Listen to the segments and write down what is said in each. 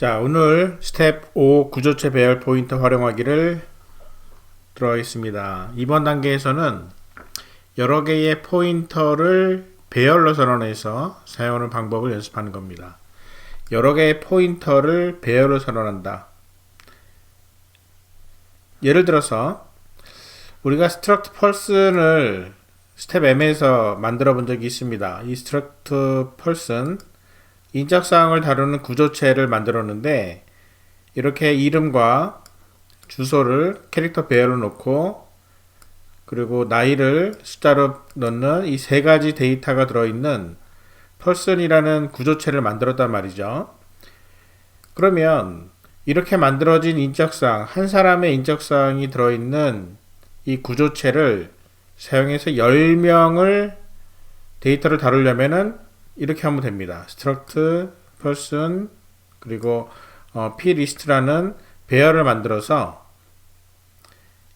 자, 오늘 스텝 5 구조체 배열 포인터 활용하기를 들어가겠습니다. 이번 단계에서는 여러 개의 포인터를 배열로 선언해서 사용하는 방법을 연습하는 겁니다. 여러 개의 포인터를 배열로 선언한다. 예를 들어서 우리가 struct person을 스텝 M에서 만들어 본 적이 있습니다. 이 struct person 인적사항을 다루는 구조체를 만들었는데 이렇게 이름과 주소를 캐릭터 배열로 놓고 그리고 나이를 숫자로 넣는 이 세 가지 데이터가 들어있는 person이라는 구조체를 만들었단 말이죠. 그러면 이렇게 만들어진 인적사항, 한 사람의 인적사항이 들어있는 이 구조체를 사용해서 10명을 데이터를 다루려면은 이렇게 하면 됩니다. struct person 그리고 plist라는 배열을 만들어서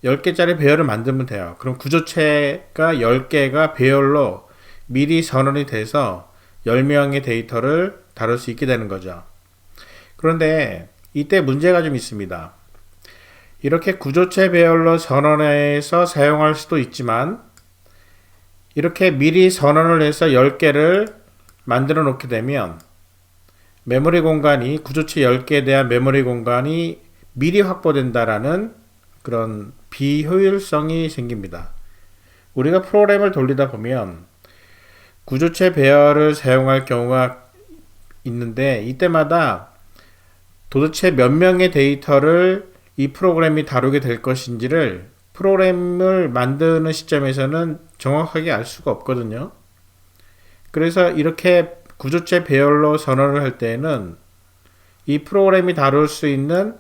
10개짜리 배열을 만들면 돼요. 그럼 구조체가 10개가 배열로 미리 선언이 돼서 10명의 데이터를 다룰 수 있게 되는 거죠. 그런데 이때 문제가 좀 있습니다. 이렇게 구조체 배열로 선언해서 사용할 수도 있지만 이렇게 미리 선언을 해서 10개를 만들어 놓게 되면 메모리 공간이 구조체 10개에 대한 메모리 공간이 미리 확보된다라는 그런 비효율성이 생깁니다. 우리가 프로그램을 돌리다 보면 구조체 배열을 사용할 경우가 있는데 이때마다 도대체 몇 명의 데이터를 이 프로그램이 다루게 될 것인지를 프로그램을 만드는 시점에서는 정확하게 알 수가 없거든요. 그래서 이렇게 구조체 배열로 선언을 할 때에는 이 프로그램이 다룰 수 있는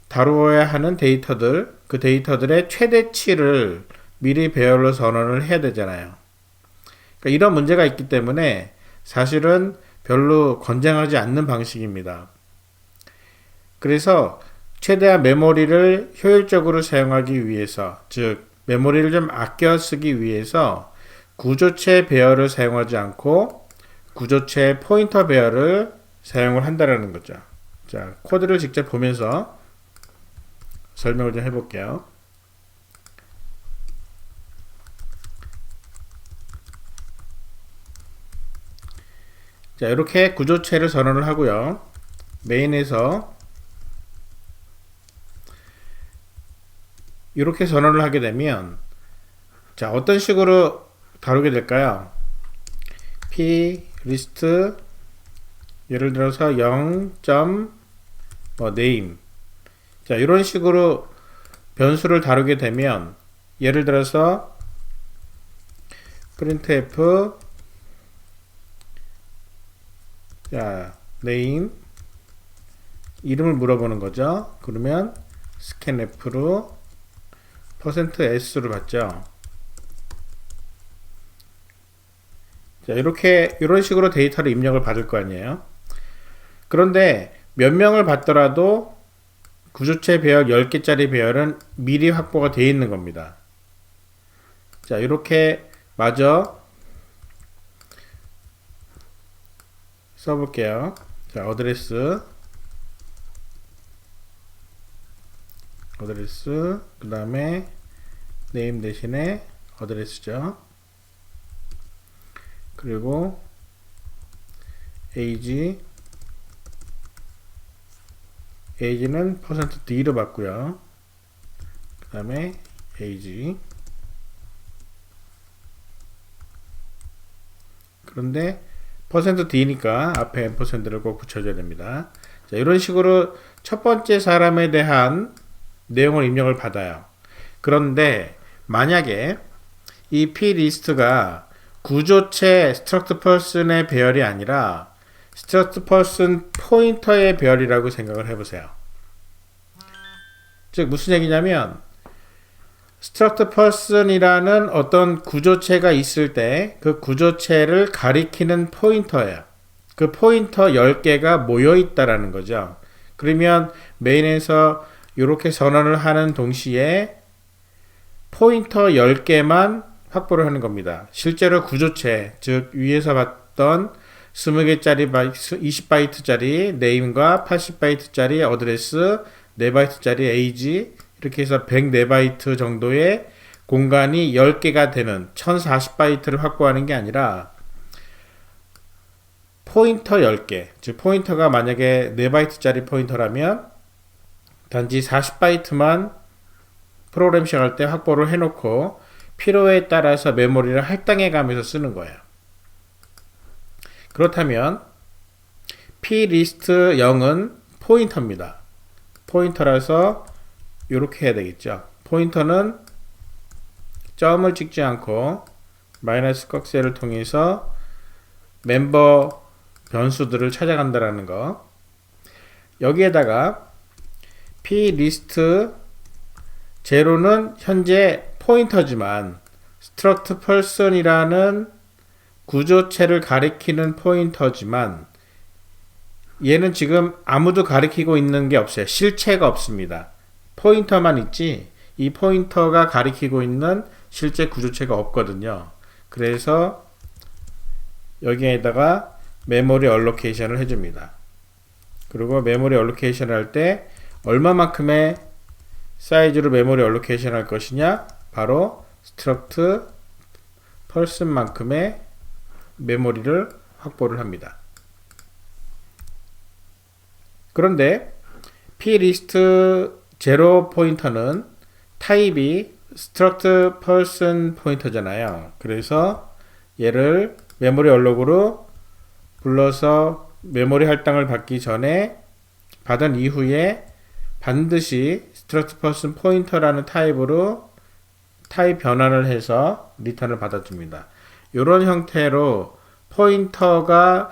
다루어야 하는 데이터들, 그 데이터들의 최대치를 미리 배열로 선언을 해야 되잖아요. 그러니까 이런 문제가 있기 때문에 사실은 별로 권장하지 않는 방식입니다. 그래서 최대한 메모리를 효율적으로 사용하기 위해서, 즉 메모리를 좀 아껴 쓰기 위해서 구조체 배열을 사용하지 않고 구조체 포인터 배열을 사용을 한다라는 거죠. 자, 코드를 직접 보면서 설명을 좀 해볼게요. 자, 이렇게 구조체를 선언을 하고요. 메인에서 이렇게 선언을 하게 되면 자, 어떤 식으로 다루게 될까요? plist 예를 들어서 0.name 자, 이런 식으로 변수를 다루게 되면 예를 들어서 printf 자, name 이름을 물어보는 거죠. 그러면 scanf로 %s를 받죠. 자, 이런 식으로 데이터를 입력을 받을 거 아니에요. 그런데 몇 명을 받더라도 구조체 배열 10개짜리 배열은 미리 확보가 되어 있는 겁니다. 자, 이렇게 마저 써볼게요. 자, 어드레스 그 다음에 네임 대신에 어드레스죠. 그리고 age는 %d로 받고요. 그 다음에 age 그런데 %d니까 앞에 앰퍼샌드를 꼭 붙여줘야 됩니다. 자, 이런 식으로 첫 번째 사람에 대한 내용을 입력을 받아요. 그런데 만약에 이 plist가 구조체 struct person의 배열이 아니라 struct person 포인터의 배열이라고 생각을 해보세요. 즉 무슨 얘기냐면 struct person이라는 어떤 구조체가 있을 때 그 구조체를 가리키는 포인터예요. 그 포인터 10개가 모여 있다라는 거죠. 그러면 메인에서 이렇게 선언을 하는 동시에 포인터 10개만 확보를 하는 겁니다. 실제로 구조체, 즉 위에서 봤던 20개짜리 20바이트짜리 네임과 80바이트짜리 어드레스, 4바이트짜리 에이지, 이렇게 해서 104바이트 정도의 공간이 10개가 되는 1040바이트를 확보하는 게 아니라 포인터 10개, 즉 포인터가 만약에 4바이트짜리 포인터라면 단지 40바이트만 프로그램 시작할 때 확보를 해놓고 필요에 따라서 메모리를 할당해 가면서 쓰는 거예요. 그렇다면 plist 0은 포인터입니다. 포인터라서 이렇게 해야 되겠죠. 포인터는 점을 찍지 않고 마이너스 꺽쇠를 통해서 멤버 변수들을 찾아간다라는 거. 여기에다가 plist 0는 현재 포인터지만 struct person이라는 구조체를 가리키는 포인터지만 얘는 지금 아무도 가리키고 있는 게 없어요. 실체가 없습니다. 포인터만 있지 이 포인터가 가리키고 있는 실제 구조체가 없거든요. 그래서 여기에다가 메모리 얼로케이션을 해줍니다. 그리고 메모리 얼로케이션을 할 때 얼마만큼의 사이즈로 메모리 얼로케이션 할 것이냐? 바로 struct person만큼의 메모리를 확보를 합니다. 그런데 plist 0 포인터는 타입이 struct person 포인터잖아요. 그래서 얘를 메모리 얼록으로 불러서 메모리 할당을 받기 전에 받은 이후에 반드시 struct person 포인터라는 타입으로 타입 변환을 해서 리턴을 받아줍니다. 이런 형태로 포인터가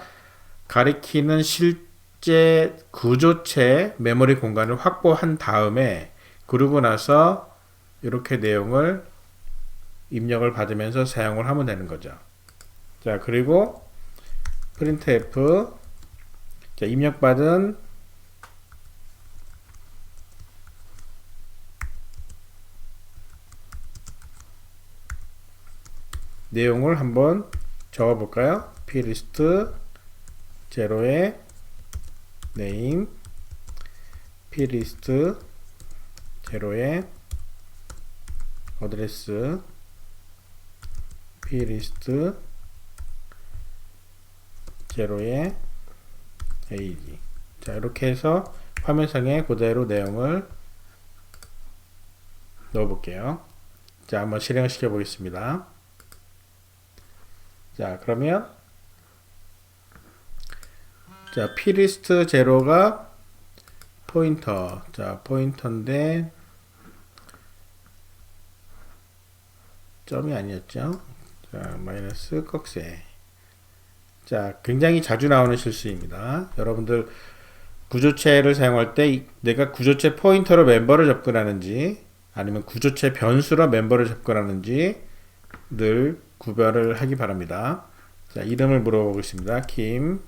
가리키는 실제 구조체 메모리 공간을 확보한 다음에 그러고 나서 이렇게 내용을 입력을 받으면서 사용을 하면 되는 거죠. 자, 그리고 printf 자, 입력받은 내용을 한번 적어 볼까요? plist 0의 name, plist 0의 address, plist 0의 age. 자, 이렇게 해서 화면상에 그대로 내용을 넣어 볼게요. 자, 한번 실행시켜 보겠습니다. 자, 그러면 자, plist 0가 포인터. 자, 포인터인데 점이 아니었죠. 자, 마이너스 꺽쇠. 자, 굉장히 자주 나오는 실수입니다. 여러분들 구조체를 사용할 때 내가 구조체 포인터로 멤버를 접근하는지 아니면 구조체 변수로 멤버를 접근하는지 늘 구별을 하기 바랍니다. 자, 이름을 물어보겠습니다. 김,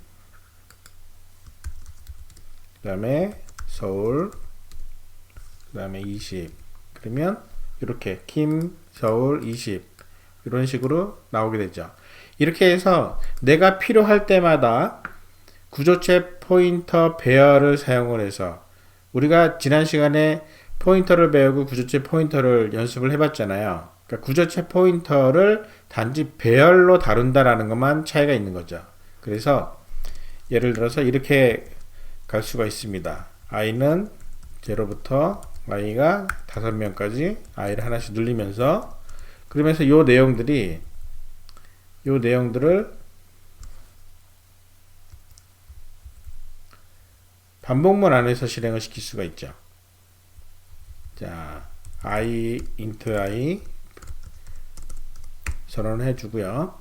그 다음에 서울, 그 다음에 20. 그러면 이렇게 김, 서울, 20 이런 식으로 나오게 되죠. 이렇게 해서 내가 필요할 때마다 구조체 포인터 배열을 사용을 해서 우리가 지난 시간에 포인터를 배우고 구조체 포인터를 연습을 해봤잖아요. 그러니까 구조체 포인터를 단지 배열로 다룬다라는 것만 차이가 있는 거죠. 그래서 예를 들어서 이렇게 갈 수가 있습니다. i는 0부터 i가 5명까지 i를 하나씩 늘리면서 그러면서 요 내용들을 반복문 안에서 실행을 시킬 수가 있죠. 자, i int i 선언해 주고요.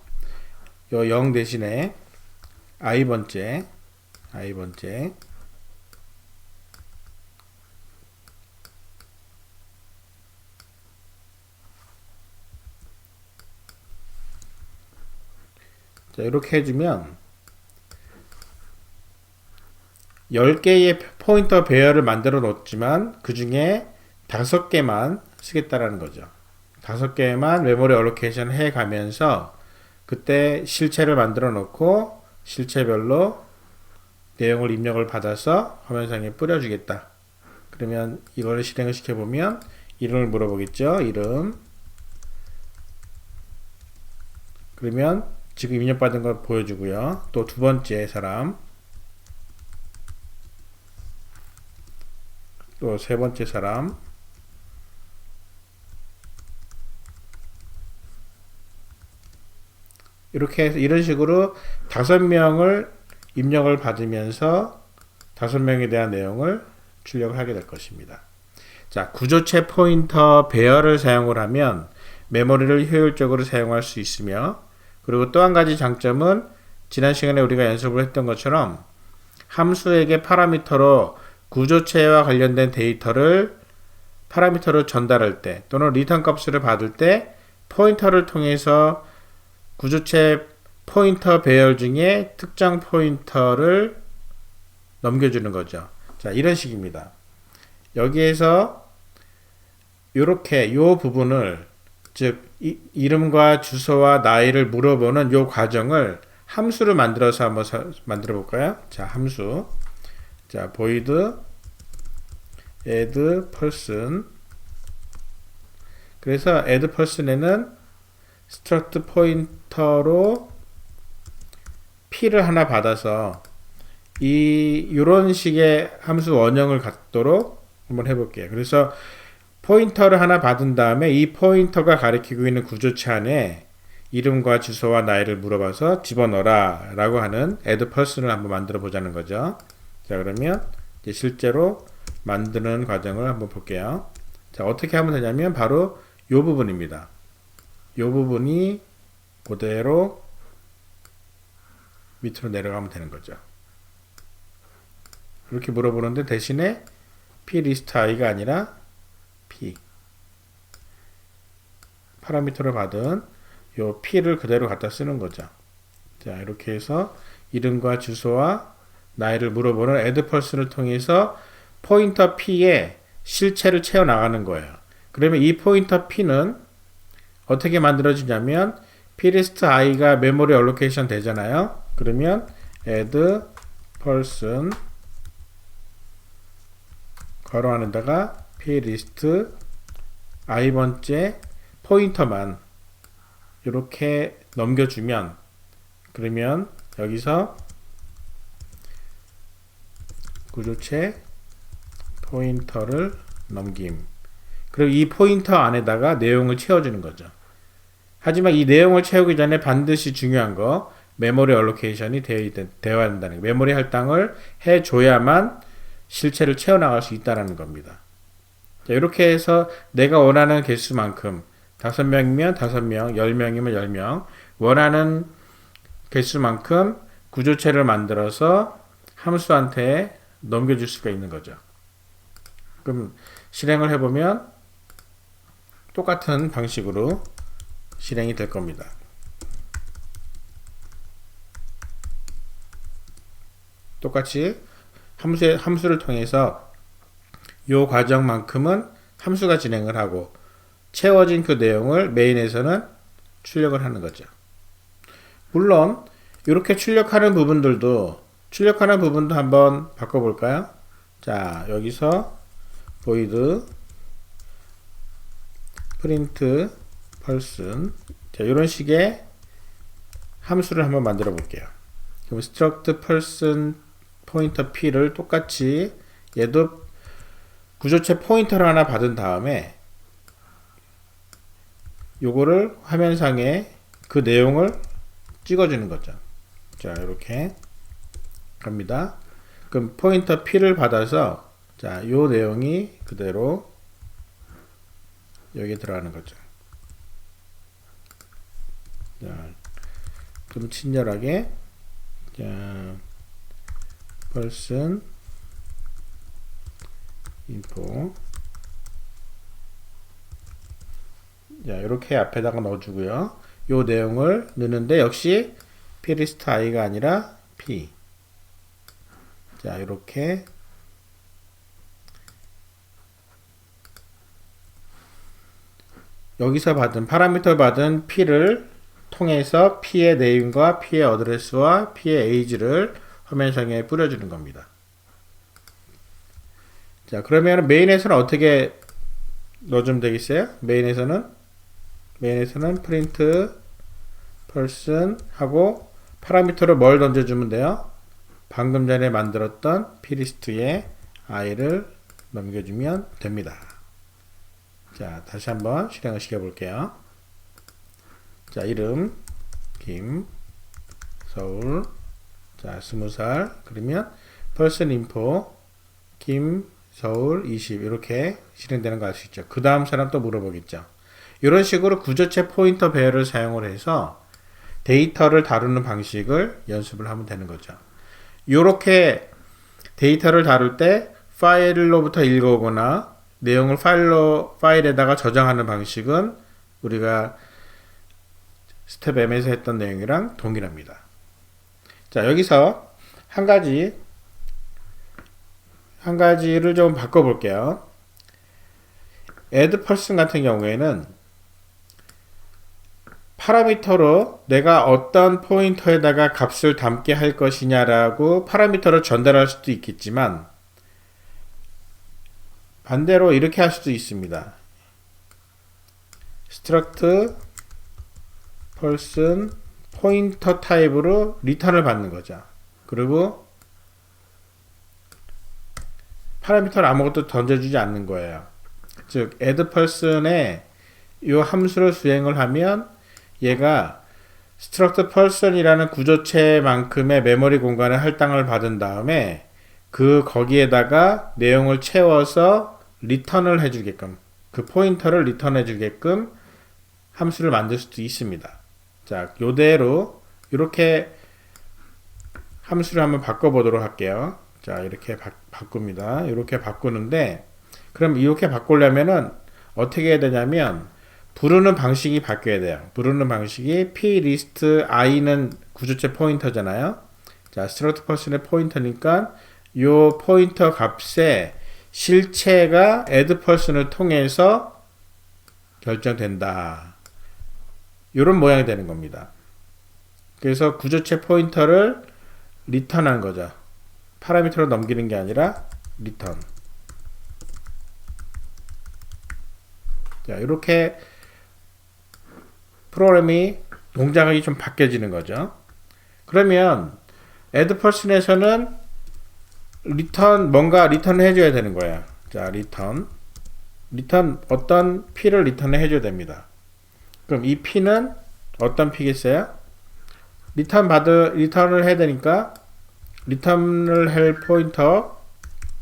요 0 대신에 i번째 자, 이렇게 해주면 10개의 포인터 배열을 만들어 놓지만 그 중에 5개만 쓰겠다라는 거죠. 5개만 메모리 얼로케이션 해 가면서 그때 실체를 만들어 놓고 실체별로 내용을 입력을 받아서 화면상에 뿌려주겠다. 그러면 이걸 실행을 시켜보면 이름을 물어보겠죠. 이름. 그러면 지금 입력받은 걸 보여주고요. 또 두 번째 사람. 또 세 번째 사람. 이렇게 해서 이런 식으로 5명을 입력을 받으면서 5명에 대한 내용을 출력을 하게 될 것입니다. 자, 구조체 포인터 배열을 사용을 하면 메모리를 효율적으로 사용할 수 있으며, 그리고 또 한 가지 장점은 지난 시간에 우리가 연습을 했던 것처럼 함수에게 파라미터로 구조체와 관련된 데이터를 파라미터로 전달할 때 또는 리턴 값을 받을 때 포인터를 통해서 구조체 포인터 배열 중에 특정 포인터를 넘겨주는 거죠. 자, 이런 식입니다. 여기에서 이렇게 요 부분을, 즉 이름과 주소와 나이를 물어보는 요 과정을 함수를 만들어서 한번 만들어 볼까요? 자, 함수. 자, void add person. 그래서 add person에는 struct 포인터로 p를 하나 받아서 이런 식의 함수 원형을 갖도록 한번 해볼게요. 그래서 포인터를 하나 받은 다음에 이 포인터가 가리키고 있는 구조체 안에 이름과 주소와 나이를 물어봐서 집어넣어라 라고 하는 add person을 한번 만들어 보자는 거죠. 자, 그러면 이제 실제로 만드는 과정을 한번 볼게요. 자, 어떻게 하면 되냐면 바로 이 부분입니다. 이 부분이 그대로 밑으로 내려가면 되는 거죠. 이렇게 물어보는데 대신에 p 리스트 i가 아니라 p 파라미터를 받은 요 p를 그대로 갖다 쓰는 거죠. 자, 이렇게 해서 이름과 주소와 나이를 물어보는 add person을 통해서 포인터 p에 실체를 채워 나가는 거예요. 그러면 이 포인터 p는 어떻게 만들어지냐면 plist i가 메모리 알로케이션 되잖아요. 그러면 add person 괄호 안에다가 plist i번째 포인터만 이렇게 넘겨주면, 그러면 여기서 구조체 포인터를 넘김. 그리고 이 포인터 안에다가 내용을 채워주는 거죠. 하지만 이 내용을 채우기 전에 반드시 중요한 거 메모리 알로케이션이 되어야 한다는 거. 메모리 할당을 해줘야만 실체를 채워나갈 수 있다는 겁니다. 자, 이렇게 해서 내가 원하는 개수만큼 5명이면 5명, 10명이면 10명 원하는 개수만큼 구조체를 만들어서 함수한테 넘겨줄 수가 있는 거죠. 그럼 실행을 해보면 똑같은 방식으로 실행이 될 겁니다. 똑같이 함수를 통해서 이 과정만큼은 함수가 진행을 하고 채워진 그 내용을 메인에서는 출력을 하는 거죠. 물론 이렇게 출력하는 부분도 한번 바꿔볼까요? 자, 여기서 void print person, 자, 이런 식의 함수를 한번 만들어 볼게요. 그럼 struct person pointer p를 똑같이 얘도 구조체 포인터를 하나 받은 다음에 요거를 화면상에 그 내용을 찍어주는 거죠. 자, 이렇게 갑니다. 그럼 포인터 p를 받아서 자, 요 내용이 그대로 여기에 들어가는 거죠. 자, 좀 친절하게 자, person info, 자, 이렇게 앞에다가 넣어주고요. 요 내용을 넣는데 역시 plist i가 아니라 p. 자, 이렇게 여기서 받은 파라미터 받은 p를 통해서 P의 네임과 P의 어드레스와 P의 에이지를 화면 상에 뿌려주는 겁니다. 자, 그러면 메인에서는 어떻게 넣어주면 되겠어요? 메인에서는 print person 하고 파라미터로 뭘 던져주면 돼요? 방금 전에 만들었던 plist에 i를 넘겨주면 됩니다. 자, 다시 한번 실행을 시켜볼게요. 자, 이름 김 서울, 자 20살, 그러면 person info 김 서울 20 이렇게 실행되는 거 알 수 있죠. 그 다음 사람 또 물어보겠죠. 이런 식으로 구조체 포인터 배열을 사용을 해서 데이터를 다루는 방식을 연습을 하면 되는 거죠. 이렇게 데이터를 다룰 때 파일로부터 읽어오거나 내용을 파일에다가 저장하는 방식은 우리가 스텝 M에서 했던 내용이랑 동일합니다. 자, 여기서 한 가지를 좀 바꿔볼게요. add person 같은 경우에는 파라미터로 내가 어떤 포인터에다가 값을 담게 할 것이냐라고 파라미터를 전달할 수도 있겠지만 반대로 이렇게 할 수도 있습니다. struct person 포인터 타입으로 리턴을 받는 거죠. 그리고 파라미터를 아무것도 던져주지 않는 거예요. 즉 add person에 이 함수를 수행을 하면 얘가 struct person이라는 구조체만큼의 메모리 공간에 할당을 받은 다음에 거기에다가 내용을 채워서 리턴을 해주게끔, 그 포인터를 리턴해 주게끔 함수를 만들 수도 있습니다. 자, 요대로 이렇게 함수를 한번 바꿔보도록 할게요. 자, 이렇게 바꿉니다. 이렇게 바꾸는데, 그럼 이렇게 바꾸려면은 어떻게 해야 되냐면 부르는 방식이 바뀌어야 돼요. 부르는 방식이 plist i는 구조체 포인터잖아요. 자, struct person의 포인터니까 요 포인터 값의 실체가 add person을 통해서 결정된다. 이런 모양이 되는 겁니다. 그래서 구조체 포인터를 리턴한 거죠. 파라미터로 넘기는 게 아니라 리턴. 자, 이렇게 프로그램이 동작이 좀 바뀌어지는 거죠. 그러면 add person에서는 뭔가 리턴을 해줘야 되는 거예요. 자, 리턴 어떤 P를 리턴을 해줘야 됩니다. 그럼 이 P는 어떤 P겠어요? 리턴을 해야 되니까 리턴을 할 포인터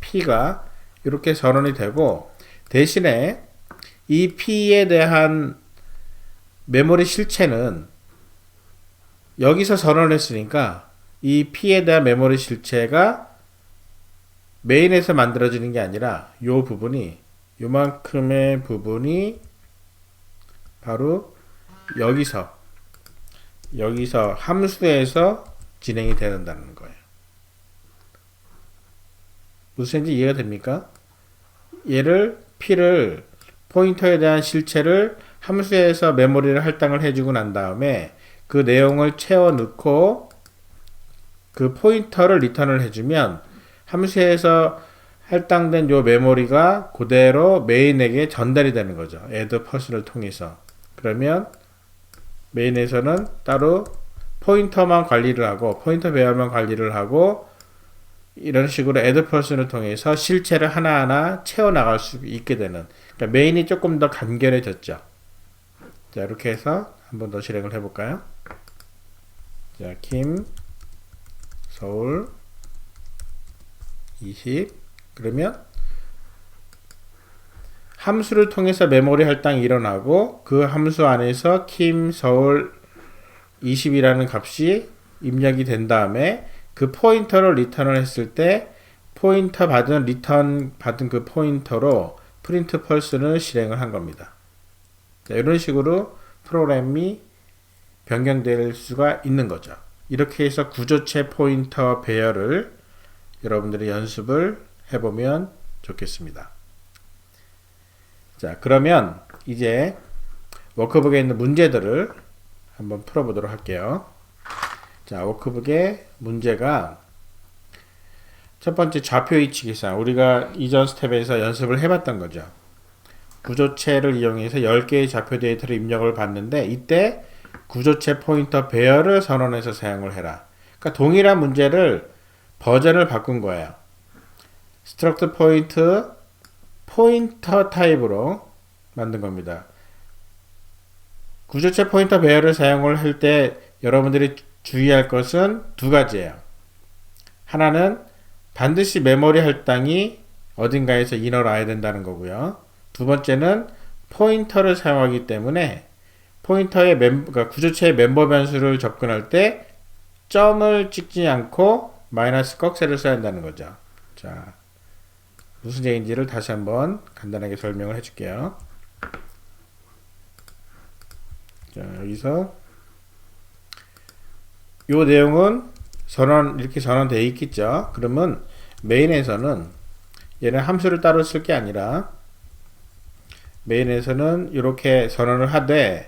P가 이렇게 전원이 되고, 대신에 이 P에 대한 메모리 실체는 여기서 전원했으니까 이 P에 대한 메모리 실체가 메인에서 만들어지는 게 아니라 요만큼의 부분이 바로 여기서 함수에서 진행이 된다는 거예요. 무슨 말인지 이해가 됩니까? P를 포인터에 대한 실체를 함수에서 메모리를 할당을 해주고 난 다음에 그 내용을 채워 넣고 그 포인터를 리턴을 해주면 함수에서 할당된 요 메모리가 그대로 메인에게 전달이 되는 거죠. add person을 통해서. 그러면 메인에서는 따로 포인터만 관리를 하고, 포인터 배열만 관리를 하고, 이런 식으로 add person을 통해서 실체를 하나하나 채워나갈 수 있게 되는, 그러니까 메인이 조금 더 간결해졌죠. 자, 이렇게 해서 한번 더 실행을 해볼까요? 자, 김 서울 20. 그러면 함수를 통해서 메모리 할당이 일어나고, 그 함수 안에서 김 서울 20이라는 값이 입력이 된 다음에 그 포인터를 리턴을 했을 때 리턴 받은 그 포인터로 print person을 실행을 한 겁니다. 자, 이런 식으로 프로그램이 변경될 수가 있는 거죠. 이렇게 해서 구조체 포인터 배열을 여러분들이 연습을 해보면 좋겠습니다. 자, 그러면 이제 워크북에 있는 문제들을 한번 풀어보도록 할게요. 자, 워크북의 문제가 첫 번째 좌표 위치 계산. 우리가 이전 스텝에서 연습을 해봤던 거죠. 구조체를 이용해서 10개의 좌표 데이터를 입력을 받는데 이때 구조체 포인터 배열을 선언해서 사용을 해라. 그러니까 동일한 문제를 버전을 바꾼 거예요. struct 포인트 포인터 타입으로 만든 겁니다. 구조체 포인터 배열을 사용을 할 때 여러분들이 주의할 것은 두 가지예요. 하나는 반드시 메모리 할당이 어딘가에서 인어로 와야 된다는 거고요. 두 번째는 포인터를 사용하기 때문에 포인터의 그러니까 구조체의 멤버 변수를 접근할 때 점을 찍지 않고 마이너스 꺽쇠를 써야 한다는 거죠. 자, 무슨 얘기인지를 다시 한번 간단하게 설명을 해줄게요. 자, 여기서 요 내용은 이렇게 전환되어 있겠죠. 그러면 메인에서는 얘는 함수를 따로 쓸 게 아니라 메인에서는 이렇게 전환을 하되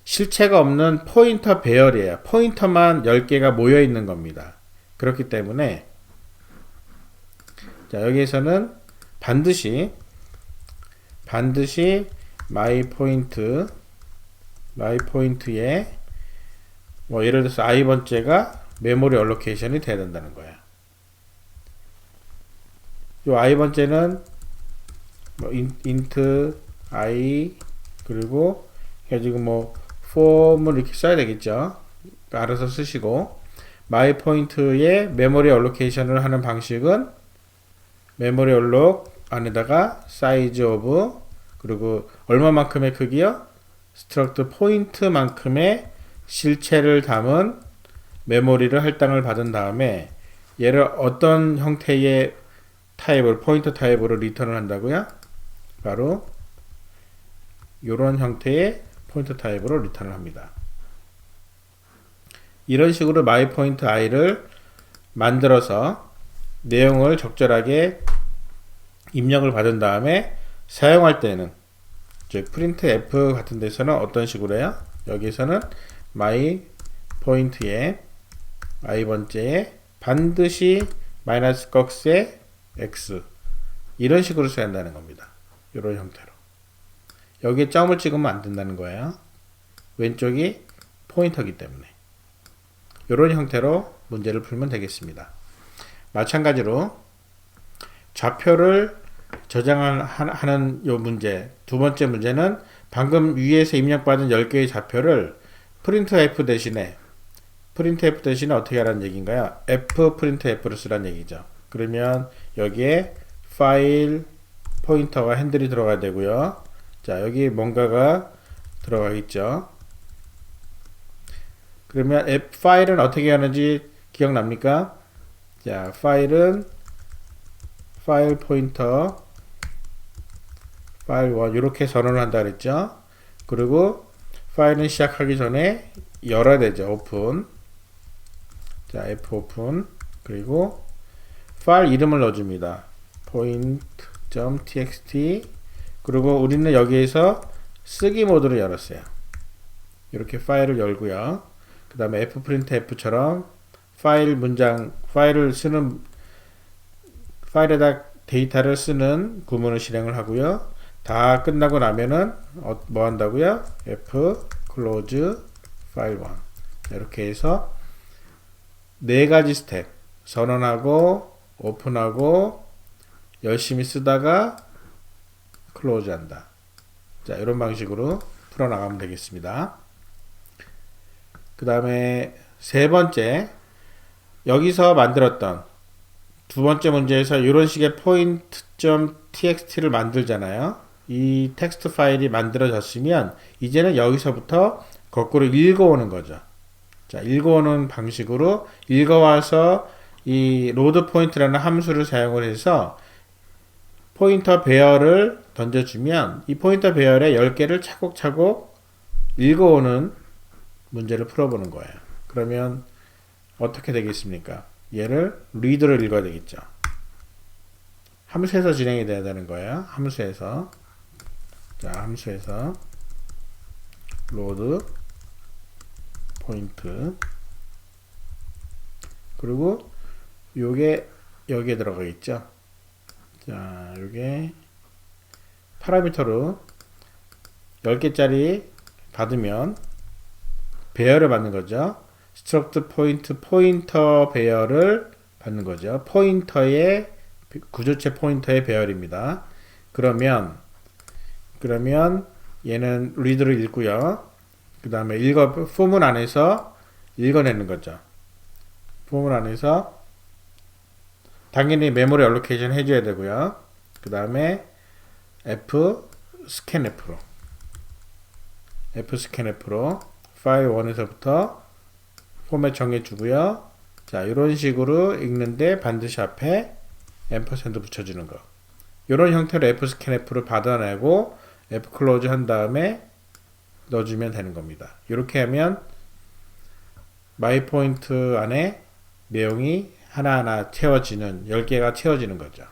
실체가 없는 포인터 배열이에요. 포인터만 10개가 모여 있는 겁니다. 그렇기 때문에 자, 여기에서는 반드시 my point에 뭐 예를 들어서 i번째가 메모리 얼로케이션이 돼야 된다는 거예요. 요 i번째는 뭐 int i 그리고 지금 뭐 form을 이렇게 써야 되겠죠. 알아서 쓰시고 my point의 메모리 얼로케이션을 하는 방식은 메모리 얼록 안에다가 size of 그리고 얼마만큼의 크기요? struct point만큼의 실체를 담은 메모리를 할당을 받은 다음에 얘를 어떤 형태의 타입을 포인터 타입으로 리턴을 한다고요? 바로 이런 형태의 포인터 타입으로 리턴을 합니다. 이런 식으로 myPointI를 만들어서 내용을 적절하게 입력을 받은 다음에 사용할 때는 즉 printf 같은 데서는 어떤 식으로 해요? 여기서는 myPoint에 i번째에 반드시 마이너스 꺽쇠 x 이런 식으로 써야 한다는 겁니다. 이런 형태로. 여기에 점을 찍으면 안 된다는 거예요. 왼쪽이 포인터이기 때문에. 이런 형태로 문제를 풀면 되겠습니다. 마찬가지로 좌표를 저장하는 요 문제, 두 번째 문제는 방금 위에서 입력받은 10개의 좌표를 printf 대신에 어떻게 하라는 얘기인가요? printf를 쓰라는 얘기죠. 그러면 여기에 파일 포인터와 핸들이 들어가야 되고요. 자, 여기 뭔가가 들어가겠죠. 그러면 파일은 어떻게 하는지 기억납니까? 자, 파일은 파일 포인터 파일 1 이렇게 선언을 한다 그랬죠. 그리고 파일은 시작하기 전에 열어야 되죠. 오픈. 자, f 오픈. 그리고 파일 이름을 넣어줍니다. point.txt 그리고 우리는 여기에서 쓰기 모드를 열었어요. 이렇게 파일을 열고요. 그 다음에 fprintf처럼 파일에다 데이터를 쓰는 구문을 실행을 하고요. 다 끝나고 나면은 뭐 한다고요? close file 1 이렇게 해서 네 가지 스텝 선언하고 오픈하고 열심히 쓰다가 클로즈 한다. 자, 이런 방식으로 풀어나가면 되겠습니다. 그 다음에 세 번째, 여기서 만들었던 두 번째 문제에서 이런 식의 point.txt를 만들잖아요. 이 텍스트 파일이 만들어졌으면 이제는 여기서부터 거꾸로 읽어오는 거죠. 자, 읽어오는 방식으로 읽어와서 이 로드 포인트라는 함수를 사용을 해서 포인터 배열을 던져주면 이 포인터 배열의 10개를 차곡차곡 읽어오는 문제를 풀어보는 거예요. 그러면 어떻게 되겠습니까? 얘를 리드를 읽어야 되겠죠. 함수에서 진행이 돼야 되는 거예요. 함수에서. 자, 함수에서 로드 포인트. 그리고 요게 여기에 들어가 있죠. 자, 요게 파라미터로 10개짜리 받으면 배열을 받는 거죠. 스트럭트 포인트 포인터 배열을 받는 거죠. 포인터의 구조체 포인터의 배열입니다. 그러면 얘는 리드를 읽고요. 그 다음에 포문 안에서 읽어내는 거죠. 포문 안에서 당연히 메모리 알로케이션 해줘야 되고요. 그 다음에 scanf로 파일 1에서부터 포맷 정해주고요. 자, 이런 식으로 읽는데 반드시 앞에 앰퍼센드 붙여주는 거. 이런 형태로 fscanf를 받아내고 fclose 한 다음에 넣어주면 되는 겁니다. 이렇게 하면 마이포인트 안에 내용이 하나하나 채워지는 10개가 채워지는 거죠.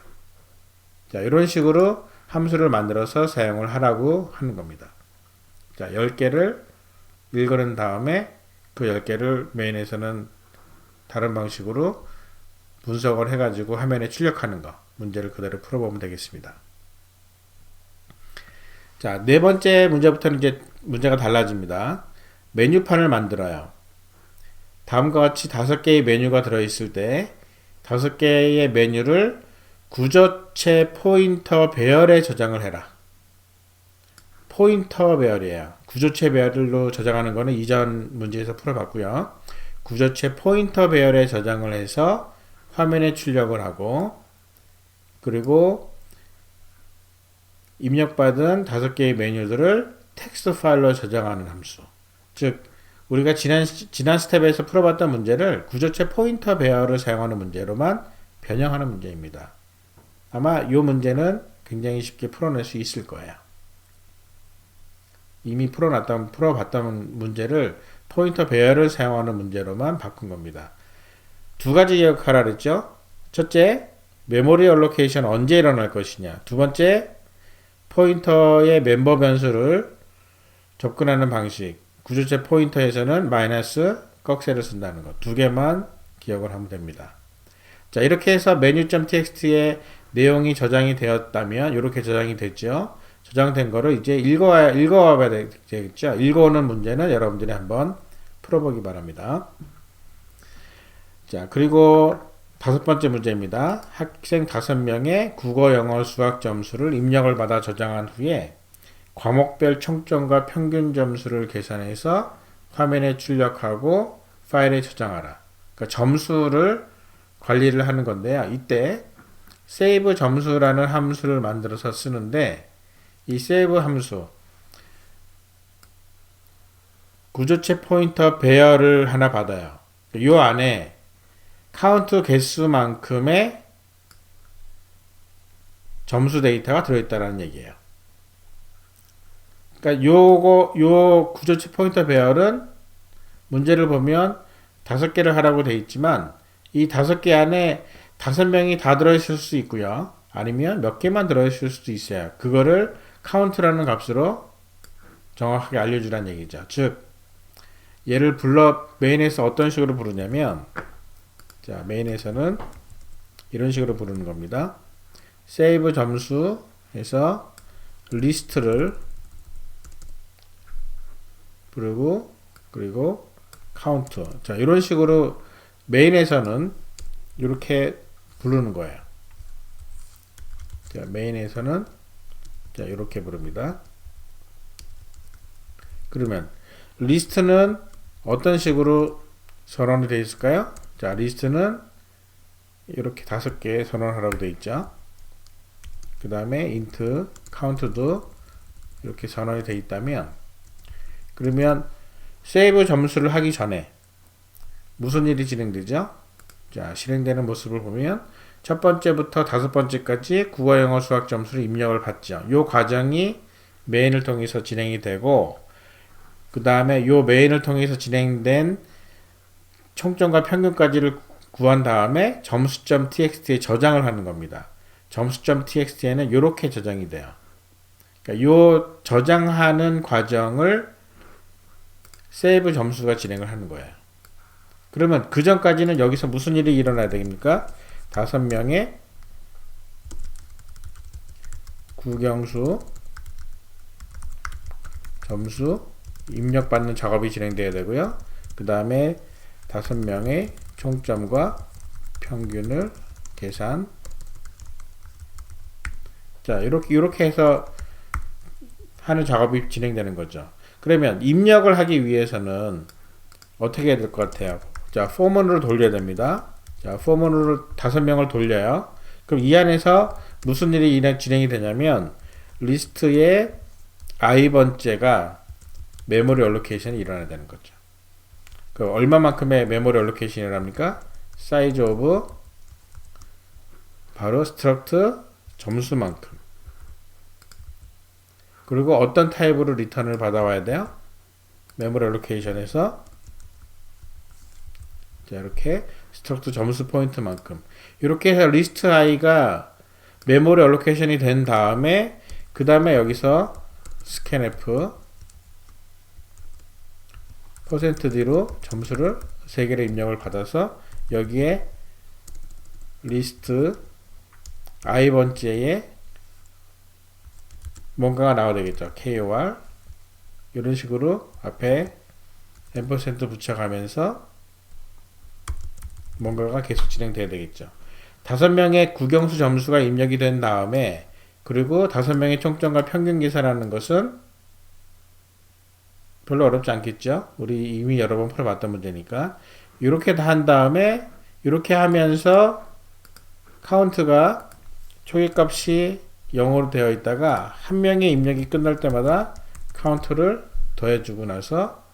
자, 이런 식으로 함수를 만들어서 사용을 하라고 하는 겁니다. 자, 10개를 읽어낸 다음에 그 10개를 메인에서는 다른 방식으로 분석을 해가지고 화면에 출력하는 거. 문제를 그대로 풀어보면 되겠습니다. 자, 네 번째 문제부터는 이제 문제가 달라집니다. 메뉴판을 만들어요. 다음과 같이 5개의 메뉴가 들어있을 때 5개의 메뉴를 구조체 포인터 배열에 저장을 해라. 포인터 배열이에요. 구조체 배열로 저장하는 거는 이전 문제에서 풀어봤고요. 구조체 포인터 배열에 저장을 해서 화면에 출력을 하고, 그리고 입력받은 5개의 메뉴들을 텍스트 파일로 저장하는 함수. 즉 우리가 지난 스텝에서 풀어봤던 문제를 구조체 포인터 배열을 사용하는 문제로만 변형하는 문제입니다. 아마 이 문제는 굉장히 쉽게 풀어낼 수 있을 거예요. 이미 풀어봤던 문제를 포인터 배열을 사용하는 문제로만 바꾼 겁니다. 두 가지 기억하라 그랬죠? 첫째, 메모리 얼로케이션 언제 일어날 것이냐. 두 번째, 포인터의 멤버 변수를 접근하는 방식. 구조체 포인터에서는 마이너스 꺽쇠를 쓴다는 것. 두 개만 기억을 하면 됩니다. 자, 이렇게 해서 menu.txt의 내용이 저장이 되었다면, 이렇게 저장이 됐죠. 저장된 거를 이제 읽어와야 되겠죠. 읽어오는 문제는 여러분들이 한번 풀어보기 바랍니다. 자, 그리고 5번째 문제입니다. 학생 5명의 국어, 영어, 수학 점수를 입력을 받아 저장한 후에 과목별 총점과 평균 점수를 계산해서 화면에 출력하고 파일에 저장하라. 그러니까 점수를 관리를 하는 건데요. 이때 save 점수라는 함수를 만들어서 쓰는데, 이 save 함수 구조체 포인터 배열을 하나 받아요. 이 안에 카운트 개수만큼의 점수 데이터가 들어있다는 얘기예요. 그러니까 요 구조체 포인터 배열은 문제를 보면 5개를 하라고 되어 있지만, 이 5개 안에 5명이 다 들어있을 수 있고요. 아니면 몇 개만 들어있을 수도 있어요. 그거를 카운트라는 값으로 정확하게 알려주라는 얘기죠. 즉, 얘를 메인에서 어떤 식으로 부르냐면, 자, 메인에서는 이런 식으로 부르는 겁니다. save 점수 해서 리스트를 부르고, 그리고 카운트. 자, 이런 식으로 메인에서는 이렇게 부르는 거예요. 자, 메인에서는 자, 이렇게 부릅니다. 그러면 리스트는 어떤 식으로 선언이 되어 있을까요? 자, 리스트는 이렇게 5개 선언하라고 되어 있죠. 그 다음에 int count도 이렇게 선언이 되어 있다면, 그러면 세이브 점수를 하기 전에 무슨 일이 진행되죠? 자, 실행되는 모습을 보면 첫 번째부터 5번째까지 국어, 영어, 수학 점수를 입력을 받죠. 이 과정이 메인을 통해서 진행이 되고, 그 다음에 이 메인을 통해서 진행된 총점과 평균까지를 구한 다음에 점수.txt에 저장을 하는 겁니다. 점수.txt에는 이렇게 저장이 돼요. 그러니까 이 저장하는 과정을 세이브 점수가 진행을 하는 거예요. 그러면 그 전까지는 여기서 무슨 일이 일어나야 됩니까? 5명의 국영수 점수 입력받는 작업이 진행돼야 되고요. 그 다음에 5명의 총점과 평균을 계산. 자, 이렇게 해서 하는 작업이 진행되는 거죠. 그러면 입력을 하기 위해서는 어떻게 해야 될 것 같아요? 자, 포문으로 돌려야 됩니다. 자, 포문으로 5명을 돌려요. 그럼 이 안에서 무슨 일이 진행이 되냐면 리스트의 i번째가 메모리 얼로케이션이 일어나야 되는 거죠. 그 얼마만큼의 메모리 얼로케이션이 일어납니까? 사이즈 오브 바로 스트럭트 점수만큼. 그리고 어떤 타입으로 리턴을 받아와야 돼요? 메모리 얼로케이션에서 자, 이렇게 스트럭트 점수 포인트만큼. 이렇게 해서 리스트 i가 메모리 얼로케이션이 된 다음에 그 다음에 여기서 scanf %d로 점수를 3개를 입력을 받아서 여기에 리스트 i번째에 뭔가가 나와야 되겠죠. KOR 이런 식으로 앞에 %, 붙여가면서 뭔가가 계속 진행돼야 되겠죠. 5명의 국영수 점수가 입력이 된 다음에 그리고 5명의 총점과 평균 계산하는 것은 별로 어렵지 않겠죠. 우리 이미 여러 번 풀어봤던 문제니까 이렇게 다 한 다음에 이렇게 하면서 카운트가 초기값이 0으로 되어 있다가 한 명의 입력이 끝날 때마다 카운트를 더해주고 나서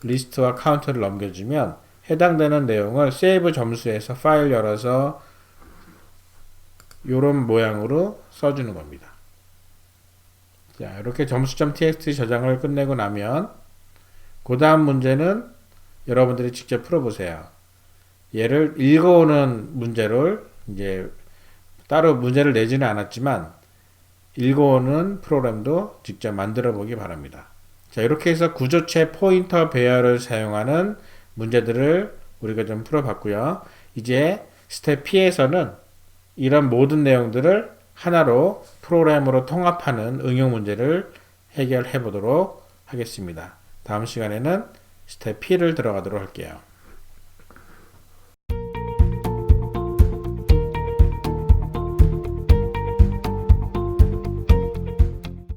리스트와 카운트를 넘겨주면 해당되는 내용을 세이브 점수에서 파일 열어서 이런 모양으로 써주는 겁니다. 자, 이렇게 점수.txt 저장을 끝내고 나면 그 다음 문제는 여러분들이 직접 풀어보세요. 얘를 읽어오는 문제를 이제 따로 문제를 내지는 않았지만 읽어오는 프로그램도 직접 만들어 보기 바랍니다. 자, 이렇게 해서 구조체 포인터 배열을 사용하는 문제들을 우리가 좀 풀어봤고요. 이제 스텝 P에서는 이런 모든 내용들을 하나로 프로그램으로 통합하는 응용 문제를 해결해 보도록 하겠습니다. 다음 시간에는 스텝 P를 들어가도록 할게요.